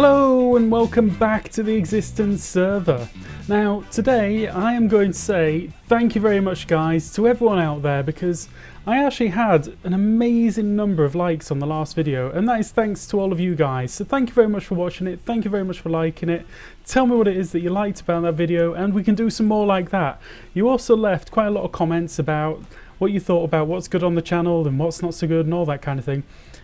Hello and welcome back to the Existence server. Now today I am going to say thank you very much guys to everyone out there, because I actually had an amazing number of likes on the last video, and that is thanks to all of you guys. So thank you very much for watching it, thank you very much for liking it. Tell me what it is that you liked about that video and we can do some more like that. You also left quite a lot of comments about what you thought about what's good on the channel and what's not so good and all that kind of thing.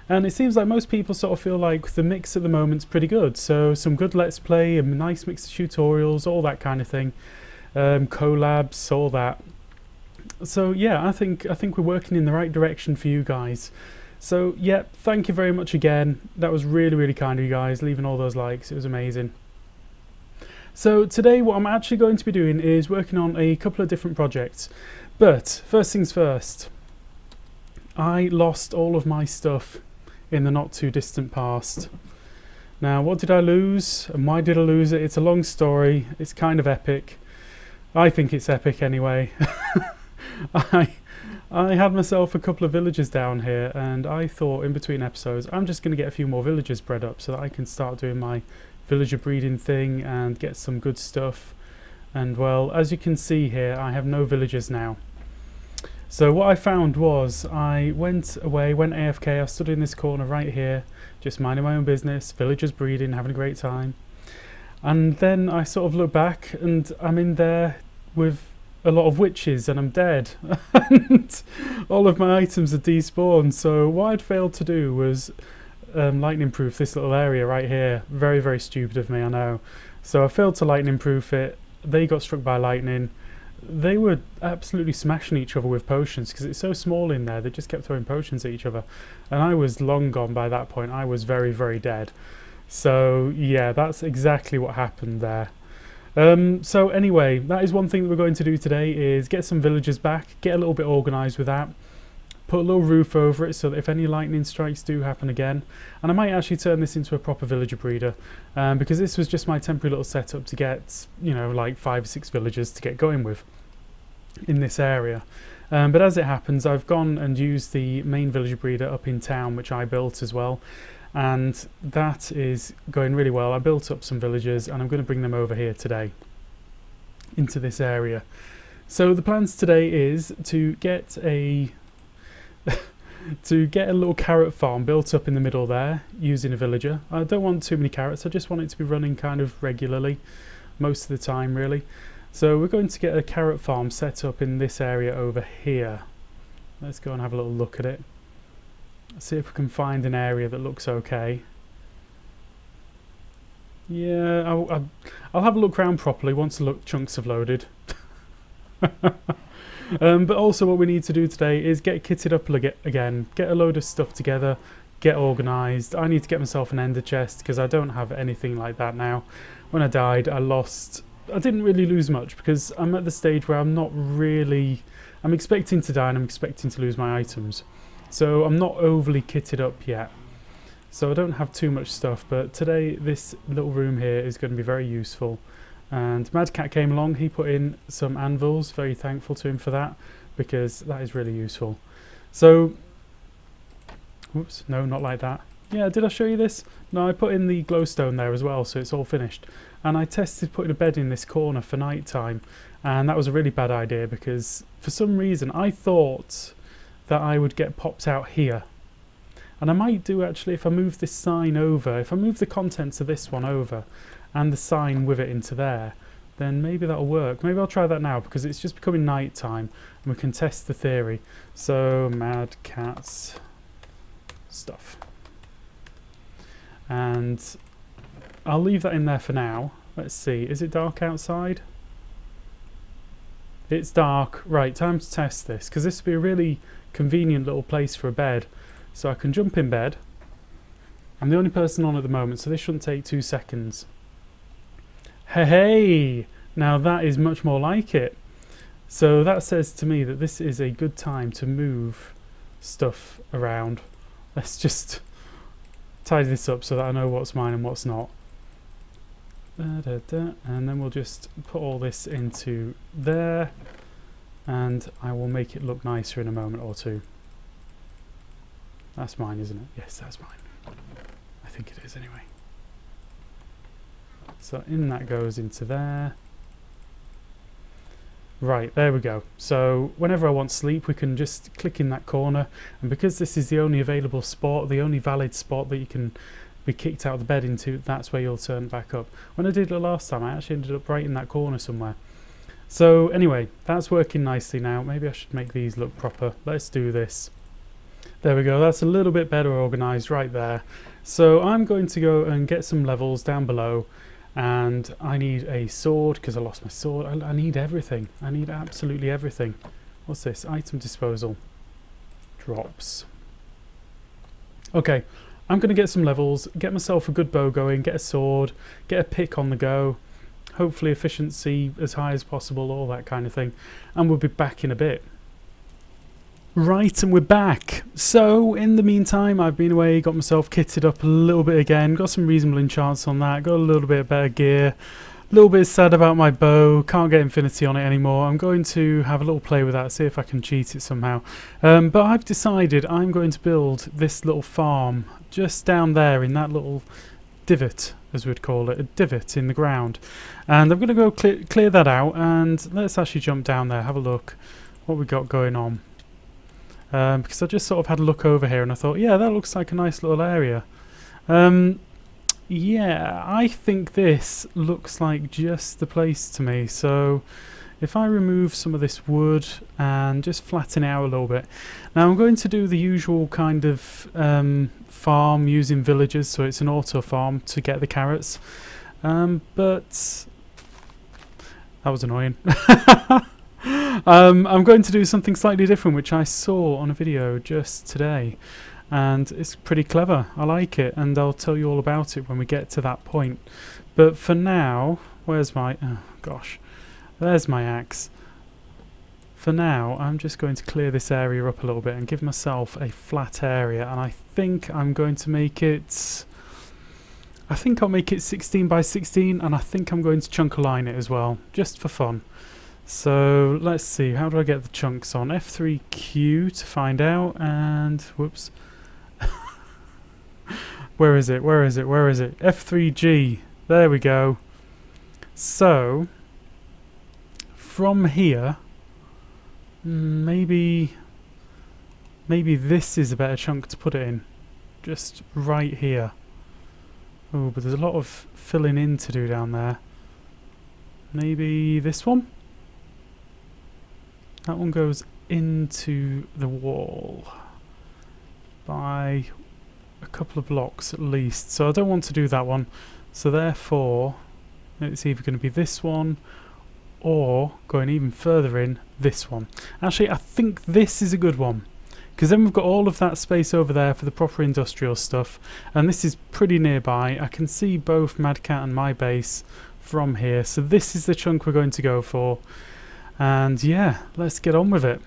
And it seems like most people sort of feel like the mix at the moment's pretty good. So some good Let's Play, a nice mix of tutorials, all that kind of thing. Collabs, all that. So yeah, I think we're working in the right direction for you guys. So yeah, thank you very much again. That was really kind of you guys, leaving all those likes. It was amazing. So today what I'm actually going to be doing is working on a couple of different projects. But first things first, I lost all of my stuff in the not too distant past. Now what did I lose and why did I lose it? It's a long story, it's kind of epic. I think it's epic anyway. I had myself a couple of villagers down here, and I thought in between episodes I'm just going to get a few more villagers bred up so that I can start doing my villager breeding thing and get some good stuff. And well, as you can see here, I have no villagers now. So what I found was I went away, went AFK, I stood in this corner right here, just minding my own business, villagers breeding, having a great time. And then I sort of look back and I'm in there with a lot of witches and I'm dead. And all of my items are despawned. So what I'd failed to do was lightning proof this little area right here. Very stupid of me, I know. So I failed to lightning proof it. They got struck by lightning. They were absolutely smashing each other with potions because it's so small in there. They just kept throwing potions at each other, and I was long gone by that point. I was very dead. So yeah, that's exactly what happened there. So anyway, that is one thing that we're going to do today, is get some villagers back, get a little bit organised with that, put a little roof over it so that if any lightning strikes do happen again, and I might actually turn this into a proper villager breeder, because this was just my temporary little setup to get, you know, like 5 or 6 villagers to get going with in this area. But as it happens, I've gone and used the main villager breeder up in town, which I built as well, and that is going really well. I built up some villagers and I'm going to bring them over here today into this area. So the plans today is to get a little carrot farm built up in the middle there using a villager. I don't want too many carrots, I just want it to be running kind of regularly most of the time really. So we're going to get a carrot farm set up in this area over here. Let's go and have a little look at it. See if we can find an area that looks okay. Yeah, I'll have a look around properly once the chunks have loaded. But also what we need to do today is get kitted up again, get a load of stuff together, get organised. I need to get myself an ender chest because I don't have anything like that now. When I died, I didn't really lose much because I'm at the stage where I'm expecting to die and I'm expecting to lose my items. So I'm not overly kitted up yet. So I don't have too much stuff, but today this little room here is going to be very useful. And Mad Cat came along, he put in some anvils, very thankful to him for that, because that is really useful. So, whoops, no, not like that. Yeah, did I show you this? No, I put in the glowstone there as well, so it's all finished. And I tested putting a bed in this corner for night time, and that was a really bad idea because for some reason I thought that I would get popped out here. And I might do actually if I move this sign over, if I move the contents of this one over and the sign with it into there, then maybe that'll work. Maybe I'll try that now because it's just becoming night time and we can test the theory. So Mad Cat's stuff. And I'll leave that in there for now. Let's see, is it dark outside? It's dark. Right, time to test this because this would be a really convenient little place for a bed. So I can jump in bed. I'm the only person on at the moment, so this shouldn't take 2 seconds. Hey! Now that is much more like it. So that says to me that this is a good time to move stuff around. Let's just tidy this up so that I know what's mine and what's not. And then we'll just put all this into there, and I will make it look nicer in a moment or two. That's mine, isn't it? Yes, that's mine. I think it is anyway. So in that goes into there. Right, there we go. So whenever I want sleep, we can just click in that corner, and because this is the only available spot, the only valid spot that you can be kicked out of the bed into, that's where you'll turn back up. When I did it last time, I actually ended up right in that corner somewhere. So anyway, that's working nicely now. Maybe I should make these look proper. Let's do this. There we go, that's a little bit better organised right there. So I'm going to go and get some levels down below, and I need a sword because I lost my sword. I need everything. I need absolutely everything. What's this? Item disposal. Drops. Okay, I'm going to get some levels, get myself a good bow going, get a sword, get a pick on the go, hopefully efficiency as high as possible, all that kind of thing, and we'll be back in a bit. Right, and we're back. So in the meantime, I've been away, got myself kitted up a little bit again, got some reasonable enchants on that, got a little bit better gear, a little bit sad about my bow, can't get infinity on it anymore. I'm going to have a little play with that, see if I can cheat it somehow. But I've decided I'm going to build this little farm just down there in that little divot, as we'd call it, a divot in the ground. And I'm going to go clear that out, and let's actually jump down there, have a look what we got going on. Because I just sort of had a look over here and I thought, yeah, that looks like a nice little area. Yeah, I think this looks like just the place to me. So if I remove some of this wood and just flatten it out a little bit. Now I'm going to do the usual kind of farm using villagers, so it's an auto farm to get the carrots. But that was annoying. I'm going to do something slightly different, which I saw on a video just today, and it's pretty clever. I like it, and I'll tell you all about it when we get to that point. But for now, where's my... oh gosh, there's my axe. For now, I'm just going to clear this area up a little bit and give myself a flat area, and I think I'm going to make it... I think I'll make it 16 by 16, and I think I'm going to chunk align it as well, just for fun. So let's see, how do I get the chunks on? F3Q to find out, and whoops. Where is it? Where is it? Where is it? F3G. There we go. So from here, maybe this is a better chunk to put it in. Just right here. Oh, but there's a lot of filling in to do down there. Maybe this one? That one goes into the wall by a couple of blocks at least. So I don't want to do that one. So therefore, it's either going to be this one or going even further in, this one. Actually, I think this is a good one, because then we've got all of that space over there for the proper industrial stuff. And this is pretty nearby. I can see both Mad Cat and my base from here. So this is the chunk we're going to go for. And yeah, let's get on with it.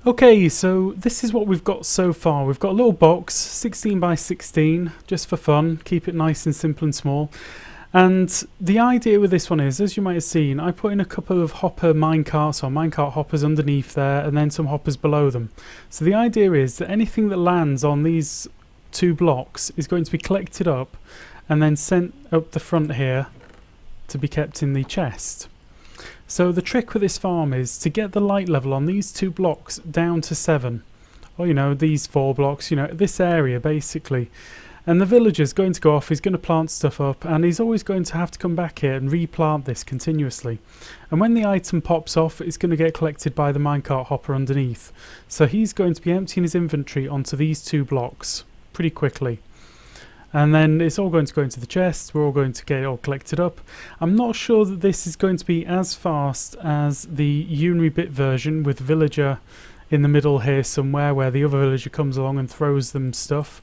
Okay, so this is what we've got so far. We've got a little box, 16 by 16, just for fun. Keep it nice and simple and small. And the idea with this one is, as you might have seen, I put in a couple of hopper minecarts or minecart hoppers underneath there, and then some hoppers below them. So the idea is that anything that lands on these two blocks is going to be collected up and then sent up the front here to be kept in the chest. So the trick with this farm is to get the light level on these 2 blocks down to 7. Or, you know, these 4 blocks, you know, this area basically. And the villager's going to go off, he's going to plant stuff up, and he's always going to have to come back here and replant this continuously. And when the item pops off, it's going to get collected by the minecart hopper underneath. So he's going to be emptying his inventory onto these 2 blocks pretty quickly. And then it's all going to go into the chest, we're all going to get it all collected up. I'm not sure that this is going to be as fast as the Unibit version with villager in the middle here somewhere, where the other villager comes along and throws them stuff.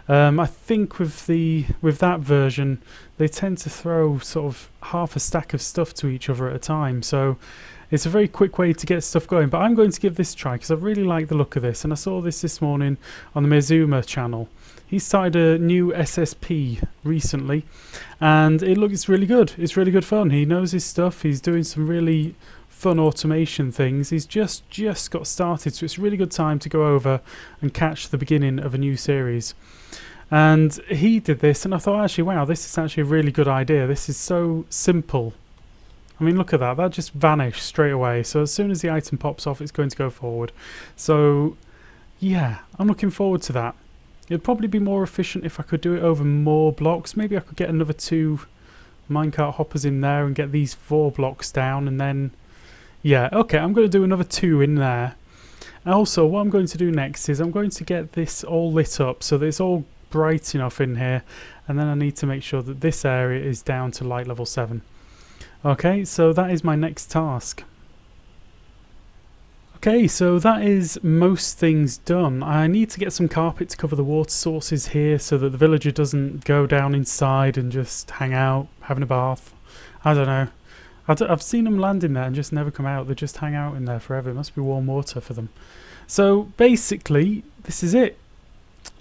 I think with that version, they tend to throw sort of half a stack of stuff to each other at a time, so it's a very quick way to get stuff going. But I'm going to give this a try because I really like the look of this, and I saw this morning on the Mizuma channel. He started a new SSP recently, and it's really good. It's really good fun. He knows his stuff. He's doing some really fun automation things. He's just got started, so it's a really good time to go over and catch the beginning of a new series. And he did this, and I thought, actually, wow, this is actually a really good idea. This is so simple. I mean, look at that. That just vanished straight away. So as soon as the item pops off, it's going to go forward. So yeah, I'm looking forward to that. It'd probably be more efficient if I could do it over more blocks. Maybe I could get another 2 minecart hoppers in there and get these 4 blocks down, and then yeah, okay, I'm going to do another 2 in there. Also, what I'm going to do next is I'm going to get this all lit up so that it's all bright enough in here, and then I need to make sure that this area is down to light level 7. Okay, so that is my next task. Okay, so that is most things done. I need to get some carpet to cover the water sources here so that the villager doesn't go down inside and just hang out, having a bath. I don't know. I've seen them land in there and just never come out. They just hang out in there forever. It must be warm water for them. So basically, this is it.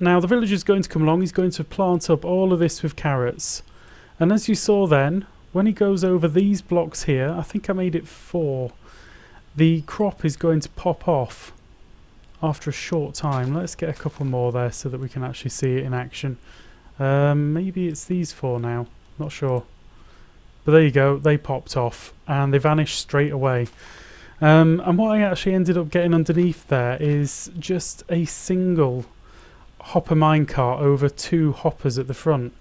Now the villager's going to come along. He's going to plant up all of this with carrots. And as you saw then, when he goes over these blocks here, I think I made it 4, the crop is going to pop off after a short time. Let's get a couple more there so that we can actually see it in action. Maybe it's these 4 now. Not sure. But there you go, they popped off and they vanished straight away. And what I actually ended up getting underneath there is just a single hopper minecart over 2 hoppers at the front.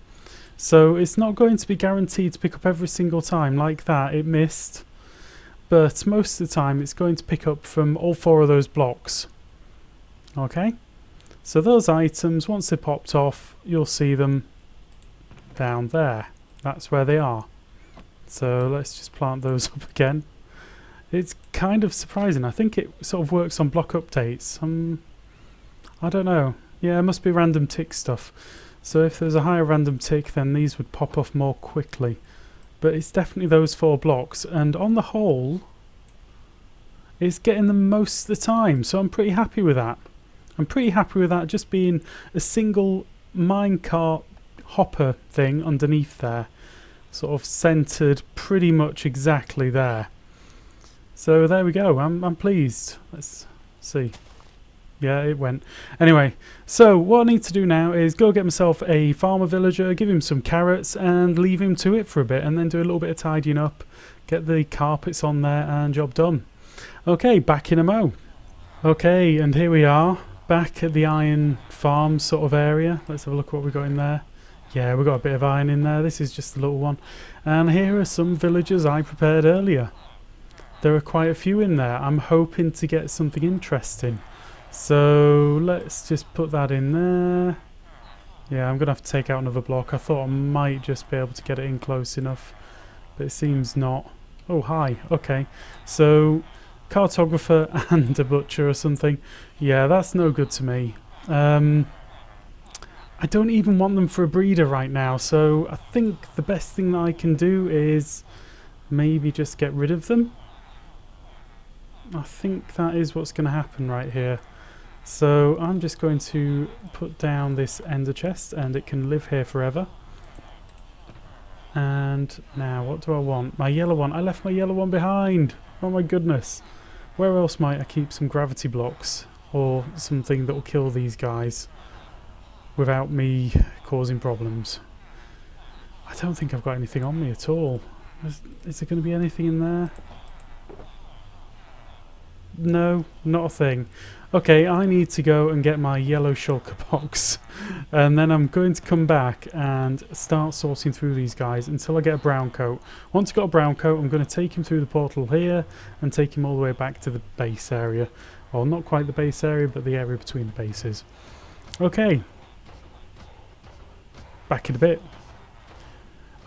So it's not going to be guaranteed to pick up every single time like that. It missed. But most of the time it's going to pick up from all 4 of those blocks. Okay? So those items, once they popped off, you'll see them down there. That's where they are. So let's just plant those up again. It's kind of surprising. I think it sort of works on block updates. I don't know. Yeah, it must be random tick stuff. So if there's a higher random tick, then these would pop off more quickly. But it's definitely those 4 blocks. And on the whole, it's getting them most of the time. So I'm pretty happy with that. I'm pretty happy with that just being a single minecart hopper thing underneath there. Sort of centered pretty much exactly there. So there we go. I'm pleased. Let's see. Yeah, it went. Anyway, so what I need to do now is go get myself a farmer villager, give him some carrots and leave him to it for a bit, and then do a little bit of tidying up, get the carpets on there and job done. Okay, back in a mo. Okay, and here we are back at the iron farm sort of area. Let's have a look at what we got in there. Yeah, we've got a bit of iron in there. This is just a little one. And here are some villagers I prepared earlier. There are quite a few in there. I'm hoping to get something interesting. So let's just put that in there. Yeah, I'm going to have to take out another block. I thought I might just be able to get it in close enough, but it seems not. Oh, hi. Okay. So, cartographer and a butcher or something. Yeah, that's no good to me. I don't even want them for a breeder right now, so I think the best thing that I can do is maybe just get rid of them. I think that is what's going to happen right here. So I'm just going to put down this ender chest and it can live here forever. And now what do I want? My yellow one. I left my yellow one behind. Oh my goodness. Where else might I keep some gravity blocks or something that will kill these guys without me causing problems? I don't think I've got anything on me at all. Is there going to be anything in there? No, not a thing. Okay, I need to go and get my yellow shulker box. And then I'm going to come back and start sorting through these guys until I get a brown coat. Once I've got a brown coat, I'm going to take him through the portal here and take him all the way back to the base area. Well, not quite the base area, but the area between the bases. Okay. Back in a bit.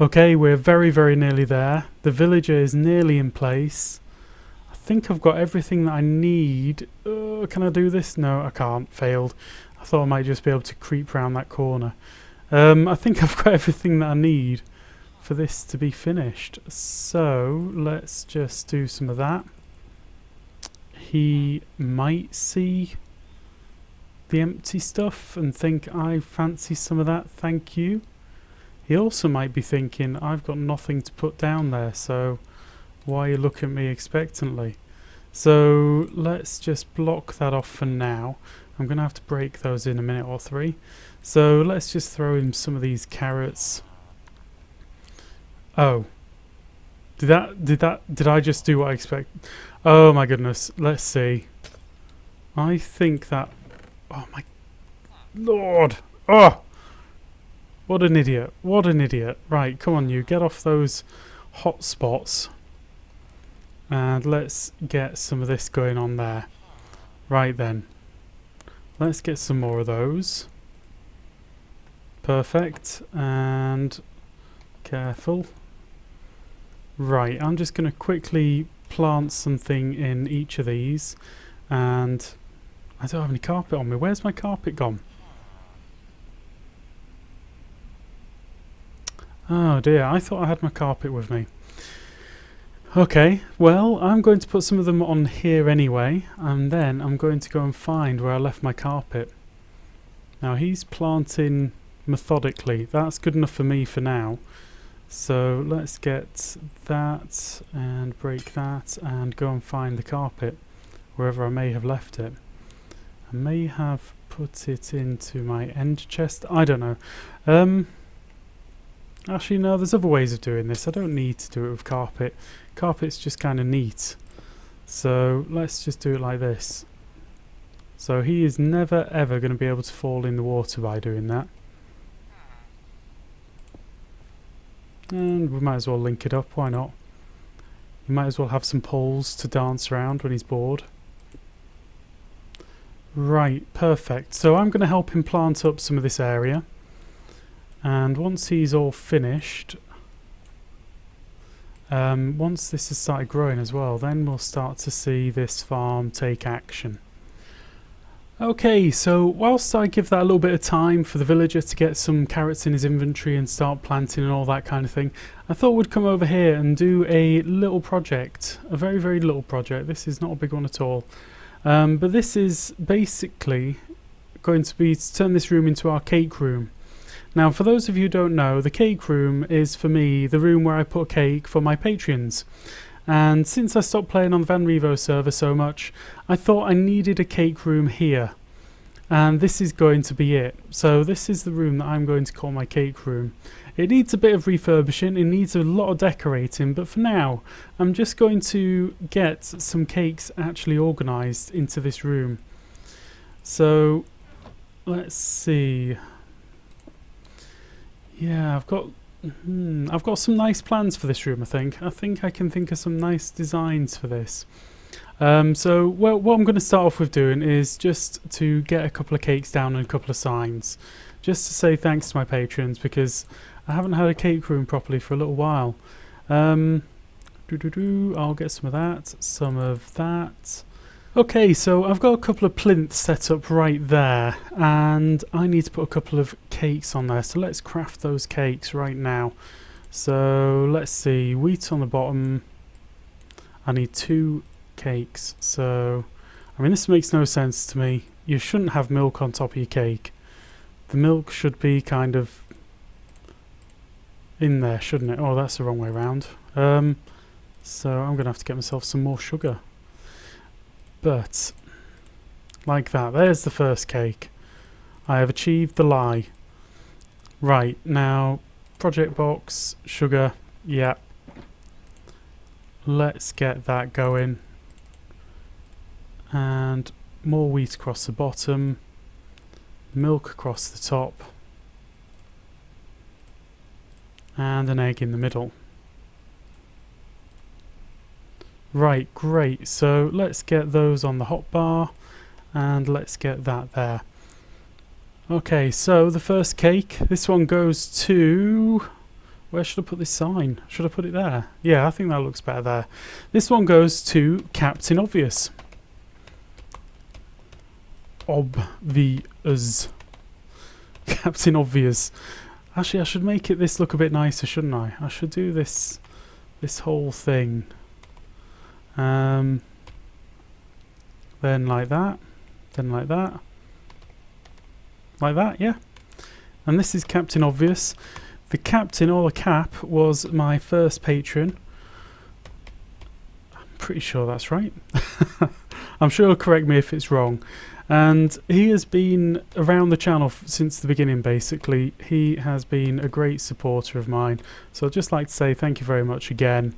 Okay, we're very, very nearly there. The villager is nearly in place. I think I've got everything that I need. Can I do this? No, I can't. Failed. I thought I might just be able to creep around that corner. I think I've got everything that I need for this to be finished. So, let's just do some of that. He might see the empty stuff and think I fancy some of that, thank you. He also might be thinking I've got nothing to put down there, so why are you looking at me expectantly? So let's just block that off for now. I'm going to have to break those in a minute or three. So let's just throw in some of these carrots. Oh. Did I just do what I expect? Oh my goodness, let's see. I think that, oh my lord, oh, what an idiot, what an idiot. Right, come on you, get off those hot spots and let's get some of this going on there. Right then, let's get some more of those. Perfect, and careful. Right, I'm just going to quickly plant something in each of these, and I don't have any carpet on me. Where's my carpet gone? Oh dear, I thought I had my carpet with me. Okay, well, I'm going to put some of them on here anyway, and then I'm going to go and find where I left my carpet. Now he's planting methodically. That's good enough for me for now. So let's get that and break that and go and find the carpet wherever I may have left it. I may have put it into my end chest. I don't know. Actually no, there's other ways of doing this. I don't need to do it with carpet. Carpet's just kind of neat. So let's just do it like this. So he is never ever going to be able to fall in the water by doing that. And we might as well link it up, why not? You might as well have some poles to dance around when he's bored. Right, perfect. So I'm going to help him plant up some of this area. And once he's all finished, once this has started growing as well, then we'll start to see this farm take action. Okay, so whilst I give that a little bit of time for the villager to get some carrots in his inventory and start planting and all that kind of thing, I thought we'd come over here and do a little project, a very, very little project. This is not a big one at all. But this is basically going to be to turn this room into our cake room. Now, for those of you who don't know, the cake room is, for me, the room where I put cake for my patrons. And since I stopped playing on the Van Revo server so much, I thought I needed a cake room here. And this is going to be it. So this is the room that I'm going to call my cake room. It needs a bit of refurbishing, it needs a lot of decorating, but for now, I'm just going to get some cakes actually organised into this room. So, let's see. Yeah, I've got some nice plans for this room, I think. I think I can think of some nice designs for this. So what I'm going to start off with doing is just to get a couple of cakes down and a couple of signs. Just to say thanks to my patrons, because I haven't had a cake room properly for a little while. I'll get some of that, some of that. Okay, so I've got a couple of plinths set up right there, and I need to put a couple of cakes on there, so let's craft those cakes right now. So let's see, wheat on the bottom. I need 2 cakes, so I mean this makes no sense to me. You shouldn't have milk on top of your cake. The milk should be kind of in there, shouldn't it? Oh, that's the wrong way around. So I'm gonna have to get myself some more sugar. But, like that, there's the first cake. I have achieved the lie. Right, now, project box, sugar, yeah. Let's get that going. and more wheat across the bottom, milk across the top, and an egg in the middle. Right, great. So let's get those on the hotbar, and let's get that there. Okay, so the first cake, this one goes to... Where should I put this sign? Should I put it there? Yeah, I think that looks better there. This one goes to CaptainObviuz. Obvious. CaptainObviuz. Actually, I should make this look a bit nicer, shouldn't I? I should do this whole thing. Then like that. Then like that. Like that, yeah. And this is CaptainObviuz. The captain, or the cap, was my first patron. I'm pretty sure that's right. I'm sure he'll correct me if it's wrong. And he has been around the channel since the beginning, basically. He has been a great supporter of mine. So I'd just like to say thank you very much again.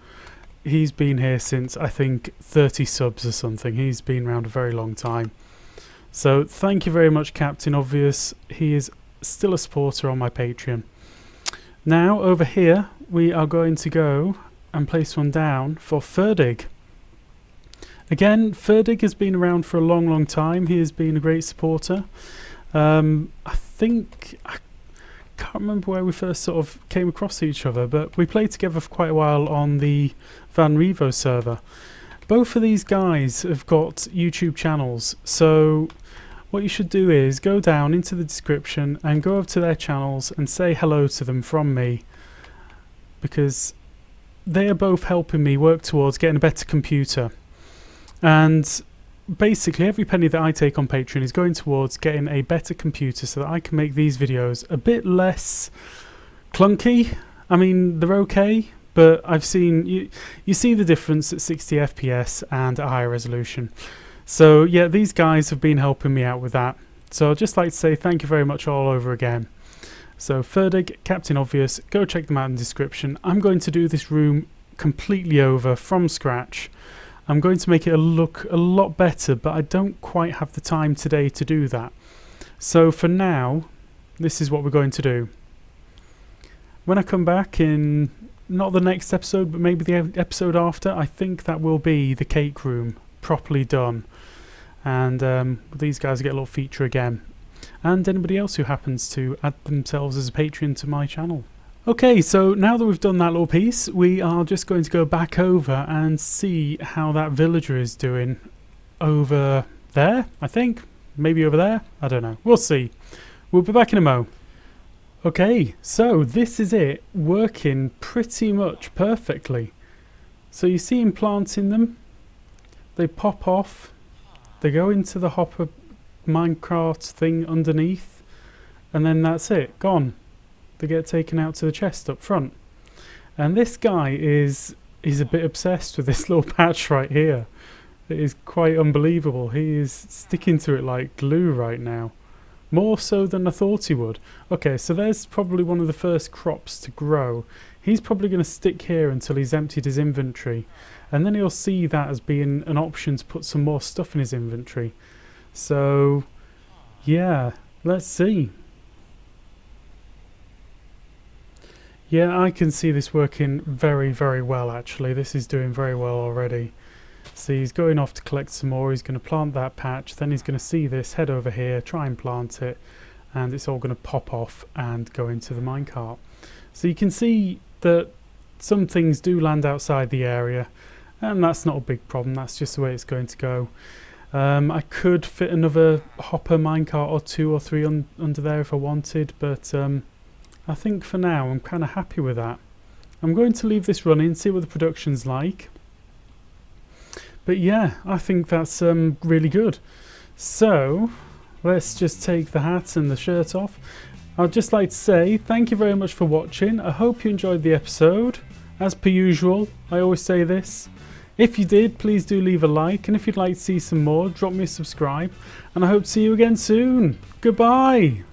He's been here since, I think, 30 subs or something. He's been around a very long time. So thank you very much, CaptainObviuz. He is still a supporter on my Patreon. Now, over here, we are going to go and place one down for Ferdig. Again, Ferdig has been around for a long, long time. He has been a great supporter. I can't remember where we first sort of came across each other, but we played together for quite a while on the Van Revo server. Both of these guys have got YouTube channels, so what you should do is go down into the description and go over to their channels and say hello to them from me, because they are both helping me work towards getting a better computer. And basically every penny that I take on Patreon is going towards getting a better computer so that I can make these videos a bit less clunky. I mean, they're okay, but I've seen you see the difference at 60 FPS and a higher resolution. So yeah, these guys have been helping me out with that. So I'd just like to say thank you very much all over again. So Ferdig, CaptainObviuz, go check them out in the description. I'm going to do this room completely over from scratch. I'm going to make it look a lot better, but I don't quite have the time today to do that. So for now, this is what we're going to do. When I come back in, not the next episode, but maybe the episode after, I think that will be the cake room properly done. And these guys get a little feature again. And anybody else who happens to add themselves as a patron to my channel. Okay, so now that we've done that little piece, we are just going to go back over and see how that villager is doing over there, I think. Maybe over there? I don't know. We'll see. We'll be back in a mo. Okay, so this is it, working pretty much perfectly. So you see him planting them. They pop off. They go into the hopper minecart thing underneath. And then that's it, gone. They get taken out to the chest up front. And this guy is a bit obsessed with this little patch right here. It is quite unbelievable. He is sticking to it like glue right now. More so than I thought he would. Okay, so there's probably one of the first crops to grow. He's probably going to stick here until he's emptied his inventory. And then he'll see that as being an option to put some more stuff in his inventory. So, yeah, let's see. Yeah, I can see this working very, very well actually. This is doing very well already. See, he's going off to collect some more. He's going to plant that patch. Then he's going to see this, head over here, try and plant it. And it's all going to pop off and go into the minecart. So you can see that some things do land outside the area. And that's not a big problem. That's just the way it's going to go. I could fit another hopper minecart or 2 or 3 under there if I wanted. But I think for now I'm kind of happy with that. I'm going to leave this running, see what the production's like. But yeah, I think that's really good. So let's just take the hat and the shirt off. I'd just like to say thank you very much for watching. I hope you enjoyed the episode. As per usual, I always say this. If you did, please do leave a like. And if you'd like to see some more, drop me a subscribe. And I hope to see you again soon. Goodbye.